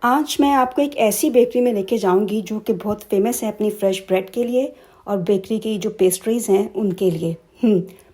आज मैं आपको एक ऐसी बेकरी में लेके जाऊंगी जो कि बहुत फेमस है अपनी फ्रेश ब्रेड के लिए और बेकरी की जो पेस्ट्रीज़ हैं उनके लिए।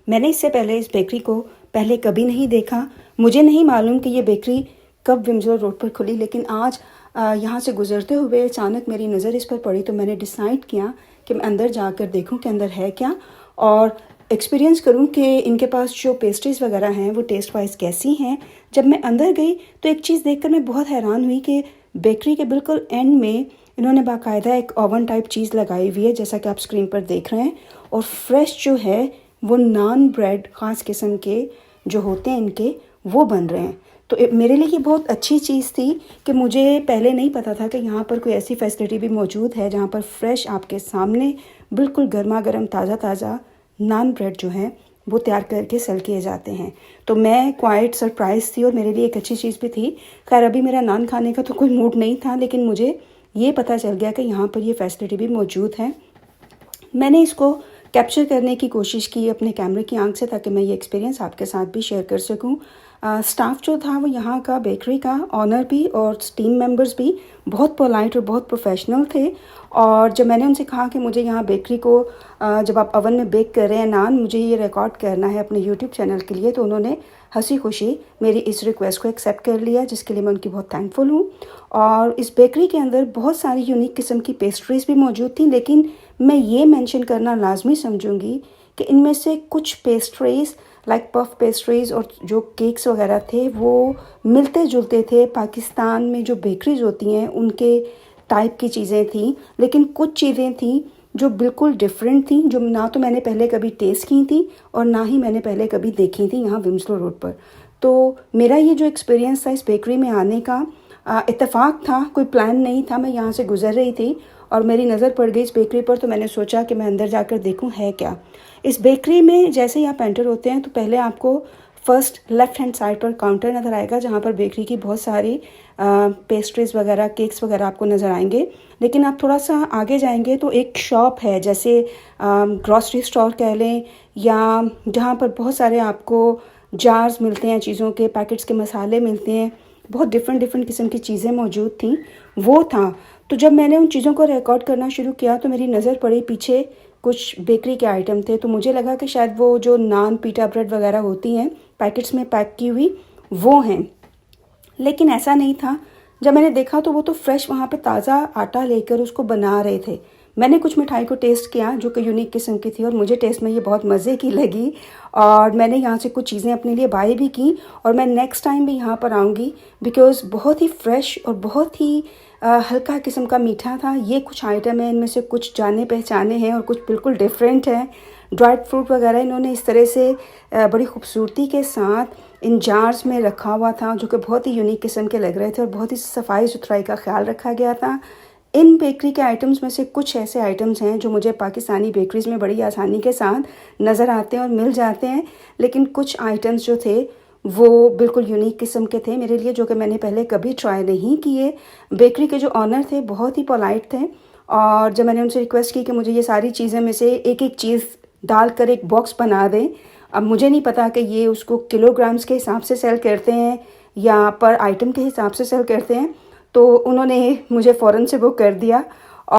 मैंने इससे पहले इस बेकरी को पहले कभी नहीं देखा। मुझे नहीं मालूम कि ये बेकरी कब विंडसर रोड पर खुली, लेकिन आज यहाँ से गुजरते हुए अचानक मेरी नज़र इस पर पड़ी तो मैंने डिसाइड किया कि मैं अंदर जाकर देखूँ कि अंदर है क्या और एक्सपीरियंस करूं कि इनके पास जो पेस्ट्रीज़ वगैरह हैं वो टेस्ट वाइज कैसी हैं। जब मैं अंदर गई तो एक चीज़ देखकर मैं बहुत हैरान हुई कि बेकरी के बिल्कुल एंड में इन्होंने बाकायदा एक ओवन टाइप चीज़ लगाई हुई है, जैसा कि आप स्क्रीन पर देख रहे हैं। और फ्रेश जो है वो नान ब्रेड ख़ास किस्म के जो होते हैं इनके, वो बन रहे हैं। तो मेरे लिए ये बहुत अच्छी चीज़ थी कि मुझे पहले नहीं पता था कि यहाँ पर कोई ऐसी फैसिलिटी भी मौजूद है जहाँ पर फ्रेश आपके सामने बिल्कुल गर्मा गर्म ताज़ा ताज़ा नान ब्रेड जो है वो तैयार करके सेल किए जाते हैं। तो मैं क्वाइट सरप्राइज़ थी और मेरे लिए एक अच्छी चीज़ भी थी। खैर अभी मेरा नान खाने का तो कोई मूड नहीं था, लेकिन मुझे ये पता चल गया कि यहाँ पर ये फैसिलिटी भी मौजूद है। मैंने इसको कैप्चर करने की कोशिश की अपने कैमरे की आंख से, ताकि मैं ये एक्सपीरियंस आपके साथ भी शेयर कर सकूं। स्टाफ जो था वो यहाँ का बेकरी का ऑनर भी और टीम मेंबर्स भी बहुत पोलाइट और बहुत प्रोफेशनल थे। और जब मैंने उनसे कहा कि मुझे यहाँ बेकरी को जब आप ओवन में बेक कर रहे हैं नान, मुझे ये रिकॉर्ड करना है अपने यूट्यूब चैनल के लिए, तो उन्होंने हंसी खुशी मेरी इस रिक्वेस्ट को एक्सेप्ट कर लिया, जिसके लिए मैं उनकी बहुत थैंकफुल हूँ। और इस बेकरी के अंदर बहुत सारी यूनिक किस्म की पेस्ट्रीज़ भी मौजूद थी, लेकिन मैं ये मेंशन करना लाजमी समझूंगी कि इनमें से कुछ पेस्ट्रीज़ लाइक पफ पेस्ट्रीज़ और जो केक्स वगैरह थे वो मिलते जुलते थे पाकिस्तान में जो बेकरीज होती हैं उनके टाइप की चीज़ें थी। लेकिन कुछ चीज़ें थी जो बिल्कुल डिफरेंट थी, जो ना तो मैंने पहले कभी टेस्ट की थी और ना ही मैंने पहले कभी देखी थी यहाँ विम्सलो रोड पर। तो मेरा ये जो एक्सपीरियंस था इस बेकरी में आने का इत्तेफाक था, कोई प्लान नहीं था। मैं यहाँ से गुजर रही थी और मेरी नज़र पड़ गई इस बेकरी पर, तो मैंने सोचा कि मैं अंदर जाकर देखूँ है क्या। इस बेकरी में जैसे ही आप एंटर होते हैं तो पहले आपको फर्स्ट लेफ़्ट हैंड साइड पर काउंटर नज़र आएगा, जहाँ पर बेकरी की बहुत सारी पेस्ट्रीज़ वगैरह केक्स वगैरह आपको नज़र आएंगे। लेकिन आप थोड़ा सा आगे जाएंगे तो एक शॉप है, जैसे ग्रॉसरी स्टोर कह लें, या जहाँ पर बहुत सारे आपको जार्स मिलते हैं चीज़ों के, पैकेट्स के मसाले मिलते हैं, बहुत डिफरेंट किस्म की चीज़ें मौजूद थी, वो था। तो जब मैंने उन चीज़ों को रिकॉर्ड करना शुरू किया तो मेरी नज़र पड़ी पीछे कुछ बेकरी के आइटम थे, तो मुझे लगा कि शायद वो जो नान पीटा ब्रेड वगैरह होती हैं पैकेट्स में पैक की हुई वो हैं, लेकिन ऐसा नहीं था। जब मैंने देखा तो वो तो फ्रेश वहाँ पे ताज़ा आटा लेकर उसको बना रहे थे। मैंने कुछ मिठाई को टेस्ट किया जो कि यूनिक किस्म की थी और मुझे टेस्ट में ये बहुत मज़े की लगी, और मैंने यहाँ से कुछ चीज़ें अपने लिए बाय भी की। और मैं नेक्स्ट टाइम भी यहाँ पर आऊँगी बिकॉज़ बहुत ही फ्रेश और बहुत ही हल्का किस्म का मीठा था। ये कुछ आइटम है, इनमें से कुछ जाने पहचाने हैं और कुछ बिल्कुल डिफरेंट हैं। ड्राइड फ्रूट वगैरह इन्होंने इस तरह से बड़ी खूबसूरती के साथ इन जार्स में रखा हुआ था, जो कि बहुत ही यूनिक किस्म के लग रहे थे और बहुत ही सफाई सुथराई का ख्याल रखा गया था। इन बेकरी के आइटम्स में से कुछ ऐसे आइटम्स हैं जो मुझे पाकिस्तानी बेकरीज़ में बड़ी आसानी के साथ नज़र आते हैं और मिल जाते हैं, लेकिन कुछ आइटम्स जो थे वो बिल्कुल यूनिक किस्म के थे मेरे लिए, जो कि मैंने पहले कभी ट्राई नहीं किए। बेकरी के जो ऑनर थे बहुत ही पोलाइट थे, और जब मैंने उनसे रिक्वेस्ट की कि मुझे ये सारी चीज़ें में से एक एक चीज़ डालकर एक बॉक्स बना दें, अब मुझे नहीं पता कि ये उसको किलोग्राम्स के हिसाब से सेल करते हैं या पर आइटम के हिसाब से सेल करते हैं, तो उन्होंने मुझे फ़ौरन से वो कर दिया